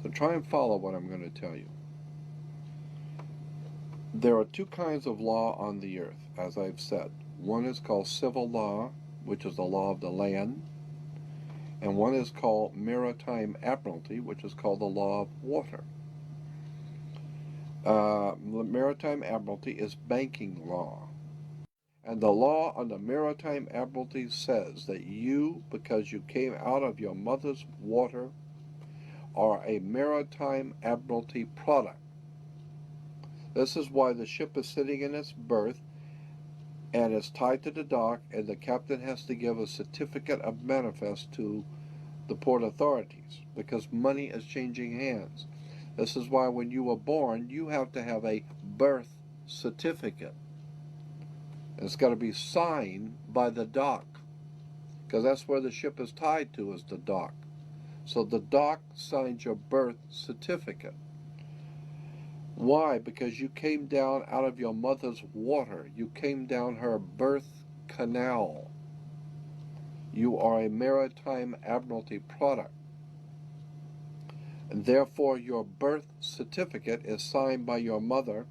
So try and follow what I'm going to tell you. There are two kinds of law on the earth, as I've said. One is called civil law, which is the law of the land, and one is called maritime admiralty, which is called the law of water. Maritime admiralty is banking law. And the law on the maritime admiralty says that you, because you came out of your mother's water, are a maritime admiralty product. This is why the ship is sitting in its berth and is tied to the dock, and the captain has to give a certificate of manifest to the port authorities, because money is changing hands. This is why when you were born, you have to have a birth certificate. And it's got to be signed by the dock, because that's where the ship is tied to, is the dock. So the dock signs your birth certificate. Why? Because you came down out of your mother's water. You came down her birth canal. You are a maritime admiralty product. And therefore, your birth certificate is signed by your mother.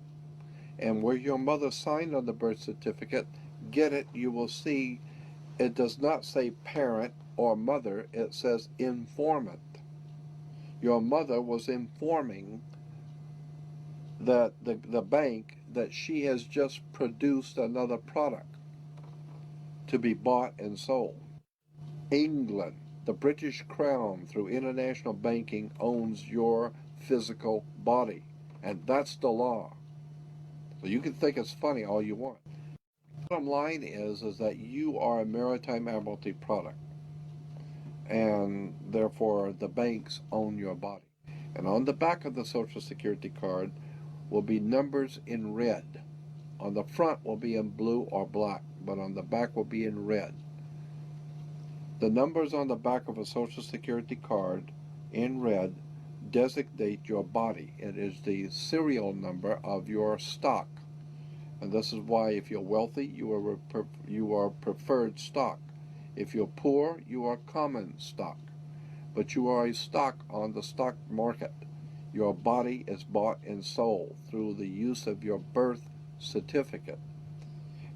And where your mother signed on the birth certificate, get it, you will see it does not say parent or mother, it says informant. Your mother was informing that the bank that she has just produced another product to be bought and sold. England, the British Crown, through international banking, owns your physical body, and that's the law. So you can think it's funny all you want. The bottom line is that you are a maritime admiralty product, and therefore the banks own your body. And on the back of the Social Security card will be numbers in red. On the front will be in blue or black, but on the back will be in red. The numbers on the back of a Social Security card in red designate your body. It is the serial number of your stock. And this is why if you're wealthy, you are preferred stock. If you're poor, you are common stock. But you are a stock on the stock market. Your body is bought and sold through the use of your birth certificate.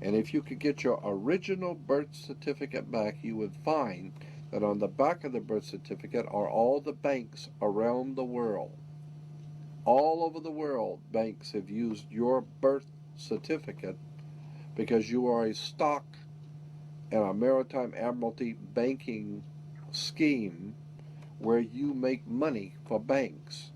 And if you could get your original birth certificate back, you would find that on the back of the birth certificate are all the banks around the world. All over the world, banks have used your birth certificate because you are a stock in a maritime admiralty banking scheme where you make money for banks.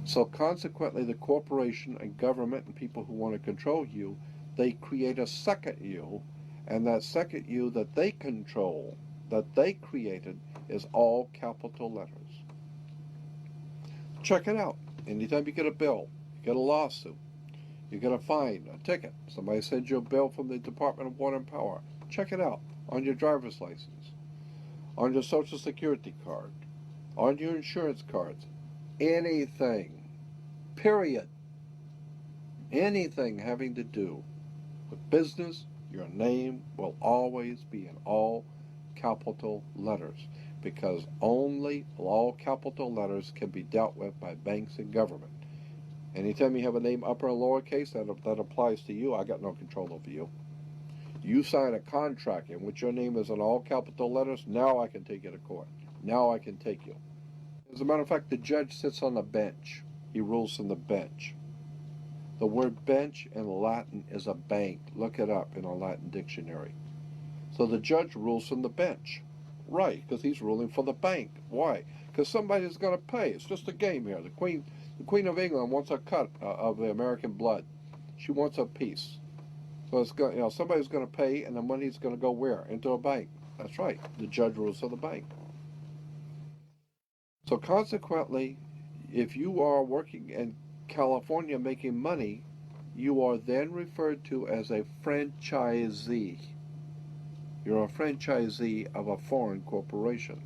So consequently, the corporation and government and people who want to control you, they create a second you, and that second you that they control, that they created, is all capital letters. Check it out. Anytime you get a bill, you get a lawsuit, you get a fine, a ticket, somebody sends you a bill from the Department of Water and Power, check it out on your driver's license, on your Social Security card, on your insurance cards, anything, period. Anything having to do with business, your name will always be in all capital letters, because only all capital letters can be dealt with by banks and government. Anytime you have a name upper or lowercase, that applies to you. I got no control over you. You sign a contract in which your name is in all capital letters, now I can take you to court. Now I can take you. As a matter of fact, the judge sits on the bench. He rules from the bench. The word bench in Latin is a bank. Look it up in a Latin dictionary. So the judge rules from the bench. Right, because he's ruling for the bank. Why? Because somebody's going to pay. It's just a game here. The Queen of England wants a cut of the American blood. She wants a piece. So it's going, somebody's going to pay, and the money's going to go where? Into a bank. That's right. The judge rules for the bank. So consequently, if you are working in California making money, you are then referred to as a franchisee. You're a franchisee of a foreign corporation.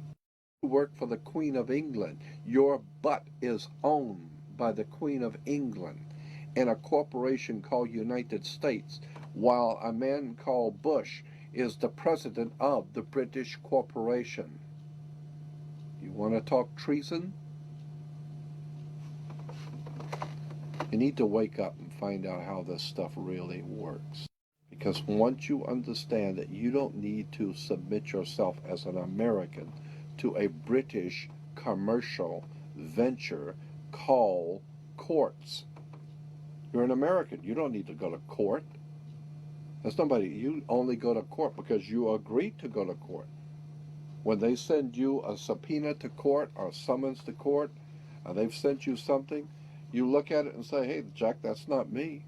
You work for the Queen of England. Your butt is owned by the Queen of England in a corporation called United States, while a man called Bush is the president of the British corporation. You want to talk treason? You need to wake up and find out how this stuff really works. Because once you understand that you don't need to submit yourself as an American to a British commercial venture called courts. You're an American. You don't need to go to court. There's nobody. You only go to court because you agreed to go to court. When they send you a subpoena to court or a summons to court, they've sent you something, you look at it and say, hey, Jack, that's not me.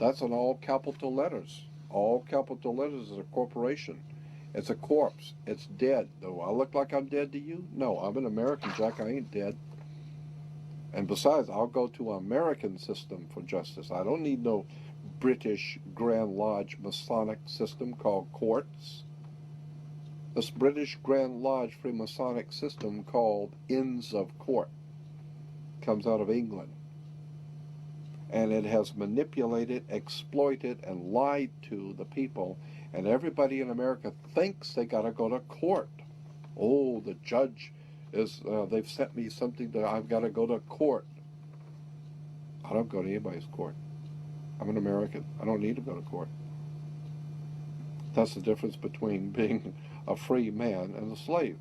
That's in all capital letters. All capital letters is a corporation. It's a corpse. It's dead. Do I look like I'm dead to you? No, I'm an American, Jack. I ain't dead. And besides, I'll go to an American system for justice. I don't need no British Grand Lodge Masonic system called courts. This British Grand Lodge Freemasonic system called Inns of Court comes out of England. And it has manipulated, exploited, and lied to the people. And everybody in America thinks they got to go to court. Oh, the judge they've sent me something that I've got to go to court. I don't go to anybody's court. I'm an American. I don't need to go to court. That's the difference between being a free man and a slave.